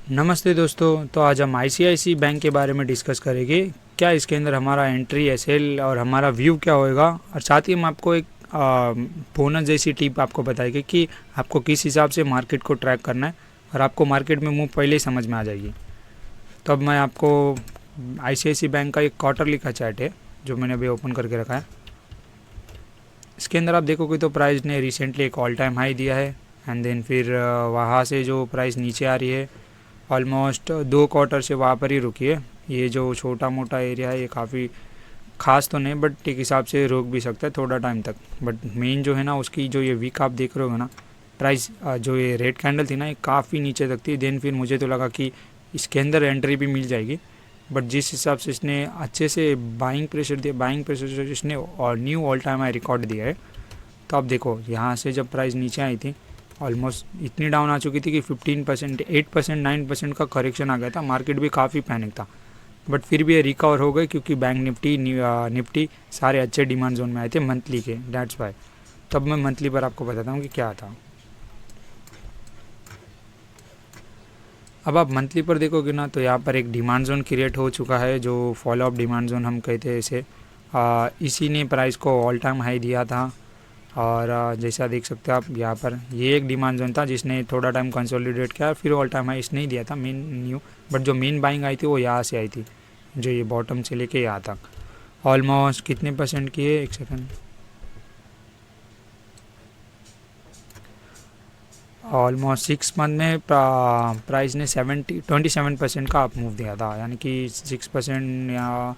नमस्ते दोस्तों। तो आज हम आईसीआईसी बैंक के बारे में डिस्कस करेंगे। क्या इसके अंदर हमारा एंट्री एसएल और हमारा व्यू क्या होएगा, और साथ ही हम आपको एक बोनस जैसी टिप आपको बताएंगे कि आपको किस हिसाब से मार्केट को ट्रैक करना है और आपको मार्केट में मूव पहले ही समझ में आ जाएगी। तो अब मैं आपको आईसीआईसी बैंक का एक क्वार्टरली का चार्ट है जो मैंने अभी ओपन करके रखा है। इसके अंदर आप देखोगे तो प्राइस ने रिसेंटली एक ऑल टाइम हाई दिया है एंड देन फिर वहाँ से जो प्राइस नीचे आ रही है ऑलमोस्ट 2 क्वार्टर से वहाँ पर ही रुकी है। ये जो छोटा मोटा एरिया है ये काफ़ी खास तो नहीं, बट एक हिसाब से रोक भी सकता है थोड़ा टाइम तक। बट मेन जो है ना उसकी जो ये वीक आप देख रहे हो ना, प्राइस जो ये रेड कैंडल थी ना ये काफ़ी नीचे तक थी। देन फिर मुझे तो लगा कि इसके अंदर एंट्री भी मिल जाएगी, बट जिस हिसाब से इसने अच्छे से बाइंग प्रेशर दिया, बाइंग प्रेशर से इसने और knew all time high record दिया है। तो आप देखो यहाँ से जब प्राइस नीचे आई थी ऑलमोस्ट इतनी डाउन आ चुकी थी कि 15%, 8%, 9% का करेक्शन आ गया था। मार्केट भी काफ़ी पैनिक था, बट फिर भी ये रिकवर हो गए क्योंकि बैंक निफ्टी सारे अच्छे डिमांड जोन में आए थे मंथली के, दैट्स वाई। तब मैं मंथली पर आपको बताता हूँ कि क्या था। अब आप मंथली पर देखोगे ना तो यहाँ पर एक डिमांड जोन क्रिएट हो चुका है, जो फॉलो अप डिमांड जोन हम कहते हैं इसे। इसी ने प्राइस को ऑल टाइम हाई दिया था। और जैसा देख सकते हो आप यहाँ पर ये एक डिमांड जोन था जिसने थोड़ा टाइम कंसोलिडेट किया, फिर ऑल टाइम हाई इसने ही दिया था मेन न्यू। बट जो मेन बाइंग आई थी वो यहाँ से आई थी, जो ये बॉटम से लेके यहाँ तक ऑलमोस्ट कितने परसेंट की है, एक सेकंड, ऑलमोस्ट 6 मंथ में प्राइस ने 27% का अप मूव दिया था, यानी कि 6% या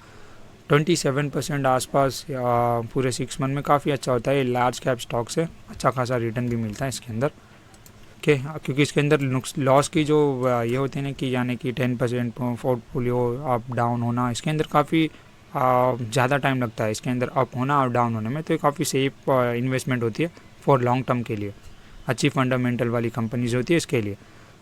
27% आसपास पूरे 6 मंथ में काफ़ी अच्छा होता है। लार्ज कैप स्टॉक से अच्छा खासा रिटर्न भी मिलता है इसके अंदर के, क्योंकि इसके अंदर लॉस की जो ये होते हैं ना कि यानी कि 10% पोर्टफोलियो अप डाउन होना, इसके अंदर काफ़ी ज़्यादा टाइम लगता है इसके अंदर अप होना और डाउन होने में। तो ये काफ़ी सेफ इन्वेस्टमेंट होती है फॉर लॉन्ग टर्म के लिए, अच्छी फंडामेंटल वाली कंपनीज होती है इसके लिए।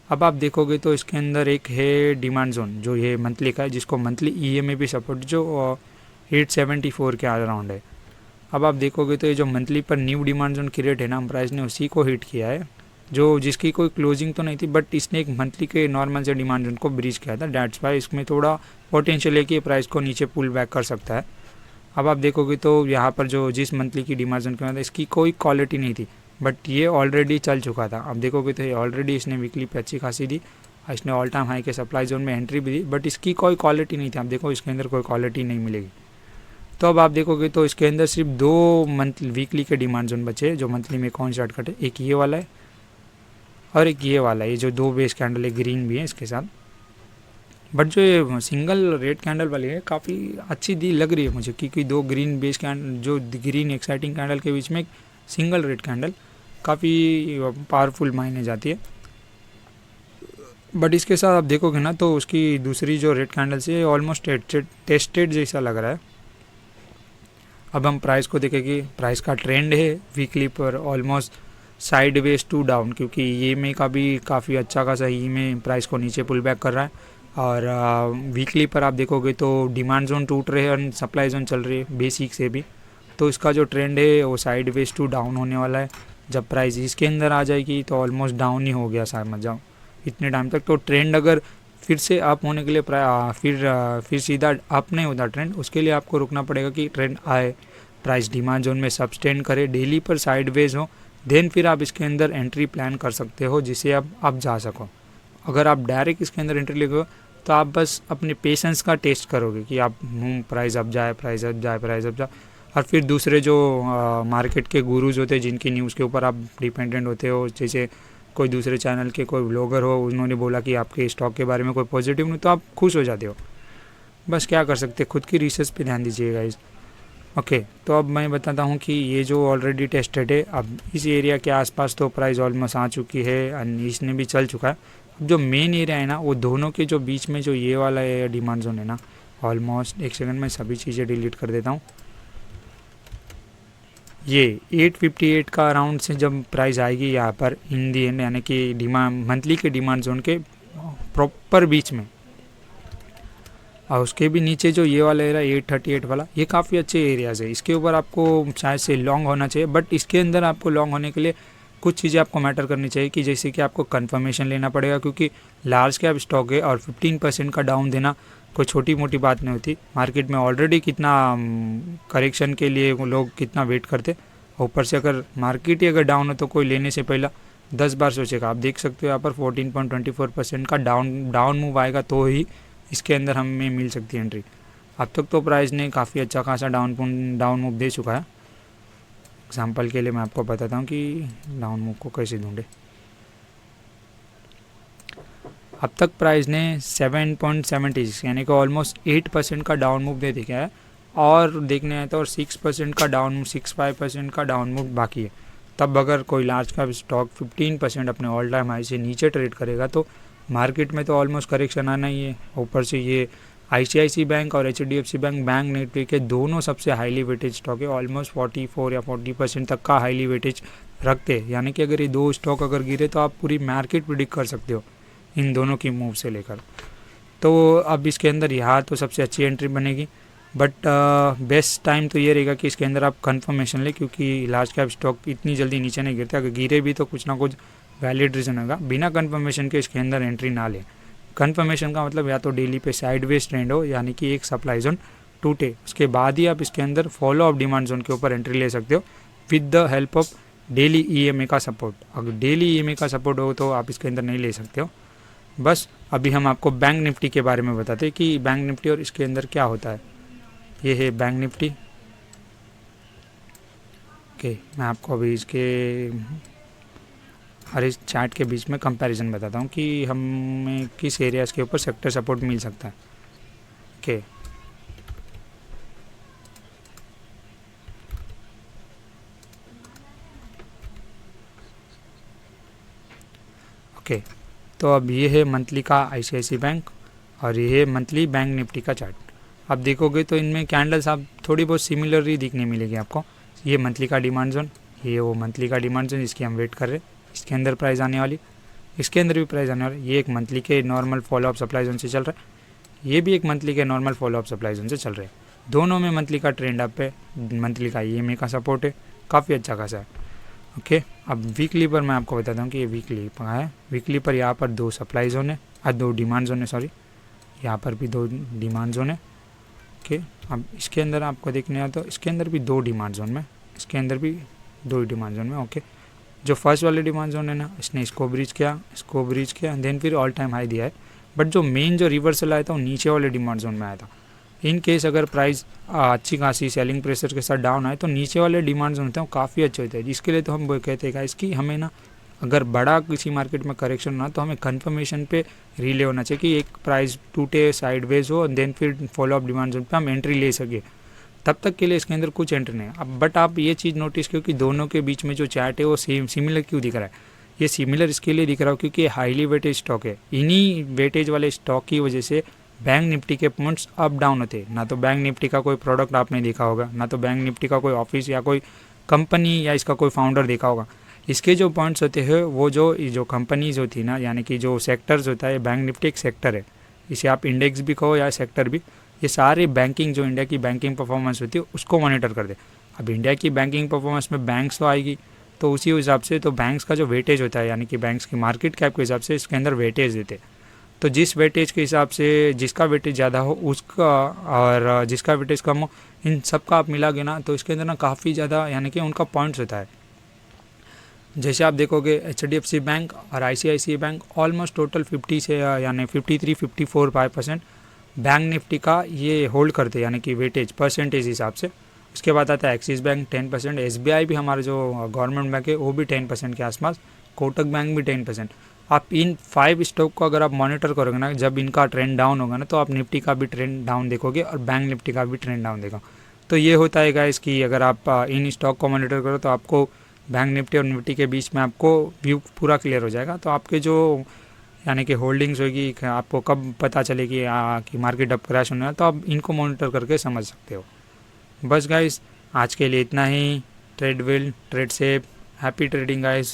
अब आप देखोगे तो इसके अंदर एक है डिमांड जोन जो ये मंथली का है, जिसको मंथली ईएमए भी सपोर्ट, जो 874 के अराउंड है। अब आप देखोगे तो ये जो मंथली पर न्यू डिमांड जोन क्रिएट है ना, प्राइस ने उसी को हिट किया है, जो जिसकी कोई क्लोजिंग तो नहीं थी, बट इसने एक मंथली के नॉर्मल से डिमांड जोन को ब्रीच किया था। डैट्स वाई इसमें थोड़ा पोटेंशियल है कि प्राइस को नीचे पुल बैक कर सकता है। अब आप देखोगे तो यहाँ पर जो जिस मंथली की डिमांड जोन के अंदर इसकी कोई क्वालिटी नहीं थी, बट ये ऑलरेडी चल चुका था। अब देखोगे तो ये ऑलरेडी इसने वीकली पे अच्छी खासी दी, इसने ऑल टाइम हाई के सप्लाई जोन में एंट्री भी दी, बट इसकी कोई क्वालिटी नहीं थी। आप देखो इसके अंदर कोई क्वालिटी नहीं मिलेगी। तो अब आप देखोगे तो इसके अंदर सिर्फ 2 मंथ वीकली के डिमांड जोन बचे, जो मंथली में कौन चार्ट कटे, एक ये वाला है और एक ये वाला है। ये जो 2 बेस कैंडल है ग्रीन भी है इसके साथ, बट जो ये सिंगल रेड कैंडल वाली है काफ़ी अच्छी दी लग रही है मुझे, क्योंकि 2 ग्रीन बेस कैंडल, जो ग्रीन एक्साइटिंग कैंडल के बीच में एक सिंगल रेड कैंडल काफ़ी पावरफुल मायने जाती है। बट इसके साथ आप देखोगे ना तो उसकी दूसरी जो रेड कैंडल से ऑलमोस्ट टेस्टेड जैसा लग रहा है। अब हम प्राइस को देखेंगे, प्राइस का ट्रेंड है वीकली पर almost sideways to down, क्योंकि ये में का भी काफ़ी अच्छा खासा ही में प्राइस को नीचे पुल बैक कर रहा है। और वीकली पर आप देखोगे तो डिमांड जोन टूट रहे हैं और सप्लाई जोन चल रही है बेसिक से भी। तो इसका जो ट्रेंड है वो साइड वेज टू डाउन होने वाला है। जब प्राइस इसके अंदर आ जाएगी तो ऑलमोस्ट डाउन ही हो गया समझ जाओ इतने टाइम तक। तो ट्रेंड अगर फिर से अप होने के लिए फिर सीधा अप नहीं होता ट्रेंड, उसके लिए आपको रुकना पड़ेगा कि ट्रेंड आए, प्राइस डिमांड जोन में सब्सटेंड करे, डेली पर साइडवेज हो, देन फिर आप इसके अंदर एंट्री प्लान कर सकते हो जिससे आप जा सको। अगर आप डायरेक्ट इसके अंदर एंट्री लेगे तो आप बस अपने पेशेंस का टेस्ट करोगे कि आप प्राइस अप जाए, प्राइस अप जाए, प्राइस अप जाए, और फिर दूसरे जो मार्केट के गुरुज होते हैं जिनकी न्यूज़ के ऊपर आप डिपेंडेंट होते हो, जैसे कोई दूसरे चैनल के कोई ब्लॉगर हो, उन्होंने बोला कि आपके स्टॉक के बारे में कोई पॉजिटिव नहीं, तो आप खुश हो जाते हो। बस क्या कर सकते, खुद की रिसर्च पे ध्यान दीजिएगा इस। ओके, तो अब मैं बताता हूँ कि ये जो ऑलरेडी टेस्टेड है, अब इस एरिया के आसपास तो प्राइस ऑलमोस्ट आ चुकी है और इसने भी चल चुका है। अब जो मेन एरिया है ना वो दोनों के जो बीच में जो ये वाला है डिमांड जोन है ना, ऑलमोस्ट एक सेकंड में सभी चीज़ें डिलीट कर देता हूँ। ये 858 का अराउंड से जब प्राइस आएगी यहाँ पर इन दी एंड, यानी कि डिमांड मंथली के डिमांड जोन के प्रॉपर बीच में, और उसके भी नीचे जो ये वाला एरिया 838 वाला, ये काफ़ी अच्छे एरियाज़ है। इसके ऊपर आपको शायद से लॉन्ग होना चाहिए, बट इसके अंदर आपको लॉन्ग होने के लिए कुछ चीज़ें आपको मैटर करनी चाहिए कि जैसे कि आपको कंफर्मेशन लेना पड़ेगा, क्योंकि लार्ज कैप स्टॉक है और 15% का डाउन देना कोई छोटी मोटी बात नहीं होती। मार्केट में ऑलरेडी कितना करेक्शन के लिए वो लोग कितना वेट करते, ऊपर से अगर मार्केट ही अगर डाउन हो तो कोई लेने से पहला 10 बार सोचेगा। आप देख सकते हो यहाँ पर 14.24% का डाउन मूव आएगा तो ही इसके अंदर हमें मिल सकती है एंट्री। अब तक तो प्राइस ने काफ़ी अच्छा खासा डाउन मूव दे चुका है। एग्जाम्पल के लिए मैं आपको बताता हूँ कि डाउन मूव को कैसे ढूंढे। अब तक प्राइस ने 7.76 यानी कि ऑलमोस्ट 8% का डाउन मूव दे दिया है, और देखने आए तो और 6% का डाउन 6-5% का डाउन मूव बाकी है। तब अगर कोई लार्ज का स्टॉक 15% अपने ऑल टाइम हाई से नीचे ट्रेड करेगा तो मार्केट में तो ऑलमोस्ट करेक्शन आना ही है। ऊपर से ये ICICI बैंक और HDFC बैंक निफ्टी के दोनों सबसे हाईली वेटेज स्टॉक है, ऑलमोस्ट 44 या 40% तक का हाईली वेटेज रखते हैं। यानी कि अगर ये दो स्टॉक अगर गिरे तो आप पूरी मार्केट प्रिडिक्ट कर सकते हो इन दोनों की मूव से लेकर। तो अब इसके अंदर यहाँ तो सबसे अच्छी एंट्री बनेगी, बट बेस्ट टाइम तो ये रहेगा कि इसके अंदर आप कंफर्मेशन ले, क्योंकि लार्ज कैप स्टॉक इतनी जल्दी नीचे नहीं गिरते। अगर गिरे भी तो कुछ ना कुछ वैलिड रीज़न होगा। बिना कंफर्मेशन के इसके अंदर एंट्री ना ले। कंफर्मेशन का मतलब या तो डेली पे साइडवेज ट्रेंड हो, यानी कि एक सप्लाई जोन टूटे, उसके बाद ही आप इसके अंदर फॉलो अप डिमांड जोन के ऊपर एंट्री ले सकते हो with the help of daily EMA का सपोर्ट। अगर डेली EMA का सपोर्ट हो तो आप इसके अंदर नहीं ले सकते हो। बस अभी हम आपको बैंक निफ्टी के बारे में बताते हैं कि बैंक निफ्टी और इसके अंदर क्या होता है। ये है बैंक निफ्टी। ओके, मैं आपको अभी इसके हर इस चार्ट के बीच में कंपैरिजन बताता हूँ कि हमें किस एरियाज़ के ऊपर सेक्टर सपोर्ट मिल सकता है। ओके, ओके, तो अब ये है मंथली का ICICI बैंक और ये है मंथली बैंक निफ्टी का चार्ट। आप देखोगे तो इनमें कैंडल्स आप थोड़ी बहुत सिमिलर ही दिखने मिलेगी आपको। ये मंथली का डिमांड जोन, ये वो मंथली का डिमांड जोन जिसकी हम वेट कर रहे हैं, इसके अंदर प्राइस आने वाली, इसके अंदर भी प्राइस आने वाली। ये एक मंथली के normal follow up supply zone से चल रहा है, ये भी एक मंथली के normal follow up supply zone से चल रहे हैं। दोनों में मंथली का ट्रेंड अप है, मंथली का EMA का सपोर्ट है, काफ़ी अच्छा खासा है। ओके, अब वीकली पर मैं आपको बताता हूँ कि ये वीकली पर है। वीकली पर यहाँ पर 2 सप्लाई जोन है, 2 डिमांड जोन है, सॉरी, यहाँ पर भी 2 डिमांड जोन है। ओके, अब इसके अंदर आपको देखने आया तो इसके अंदर भी 2 डिमांड जोन में, इसके अंदर भी 2 डिमांड जोन में। ओके, जो फर्स्ट वाले डिमांड जोन है ना, इसने इसको ब्रीच किया, देन फिर ऑल टाइम हाई दिया है। बट जो मेन जो रिवर्सल आया था वो नीचे वाले डिमांड जोन में आया था। इन केस अगर प्राइस अच्छी खासी सेलिंग प्रेशर के साथ डाउन आए तो नीचे वाले डिमांड जोन होते हैं वो काफ़ी अच्छे होते हैं, जिसके लिए तो हम वो कहते हैं इसकी हमें ना, अगर बड़ा किसी मार्केट में करेक्शन ना तो हमें कंफर्मेशन पे रिले होना चाहिए कि एक प्राइस टूटे, साइडवेज हो, देन फिर फॉलो अप डिमांड जोन पे हम एंट्री ले सके। तब तक के लिए इसके अंदर कुछ एंट्री नहीं है। अब बट आप ये चीज़ नोटिस करो कि दोनों के बीच में जो चार्ट है वो सेम सिमिलर क्यों दिख रहा है। ये सिमिलर इसके लिए दिख रहा हो क्योंकि हाईली वेटेज स्टॉक है। इन्हीं वेटेज वाले स्टॉक की वजह से बैंक निफ्टी के पॉइंट्स अप डाउन होते हैं। ना तो बैंक निफ्टी का कोई प्रोडक्ट आपने देखा होगा, ना तो बैंक निफ्टी का कोई ऑफिस या कोई कंपनी या इसका कोई फाउंडर देखा होगा। इसके जो पॉइंट्स होते हैं वो जो कंपनीज होती है ना, यानी कि जो सेक्टर्स होता है, बैंक निफ्टी एक सेक्टर है, इसे आप इंडेक्स भी कहो या सेक्टर भी, ये सारे बैंकिंग जो इंडिया की बैंकिंग परफॉर्मेंस होती है उसको मॉनिटर कर दे। अब इंडिया की बैंकिंग परफॉर्मेंस में बैंक्स तो आएगी, तो उसी हिसाब से तो बैंक्स का जो वेटेज होता है, यानी कि बैंक्स की मार्केट कैप के हिसाब से इसके अंदर वेटेज देते। तो जिस वेटेज के हिसाब से जिसका वेटेज ज़्यादा हो उसका, और जिसका वेटेज कम हो, इन सब का आप मिलागे ना तो इसके अंदर ना काफ़ी ज़्यादा यानी कि उनका पॉइंट्स होता है। जैसे आप देखोगे HDFC बैंक और ICICI बैंक ऑलमोस्ट टोटल 50 से यानी 53-54-5% बैंक निफ्टी का ये होल्ड करते हैं, यानी कि वेटेज परसेंटेज हिसाब से। उसके बाद आता है एक्सिस बैंक 10%, SBI भी हमारा जो गवर्नमेंट बैंक है वो भी 10% के आसपास, कोटक बैंक भी 10%। आप इन 5 स्टॉक को अगर आप मॉनिटर करोगे ना, जब इनका ट्रेंड डाउन होगा ना तो आप निफ्टी का भी ट्रेंड डाउन देखोगे और बैंक निफ्टी का भी ट्रेंड डाउन देखो। तो ये होता है गाइस कि अगर आप इन स्टॉक को मॉनिटर करो तो आपको बैंक निफ्टी और निफ्टी के बीच में आपको व्यू पूरा क्लियर हो जाएगा। तो आपके जो यानी कि होल्डिंग्स होगी, आपको कब पता चलेगी कि मार्केट अब क्रैश होने है, तो आप इनको मॉनिटर करके समझ सकते हो। बस गाइस आज के लिए इतना ही। Trade well, trade safe, happy trading guys.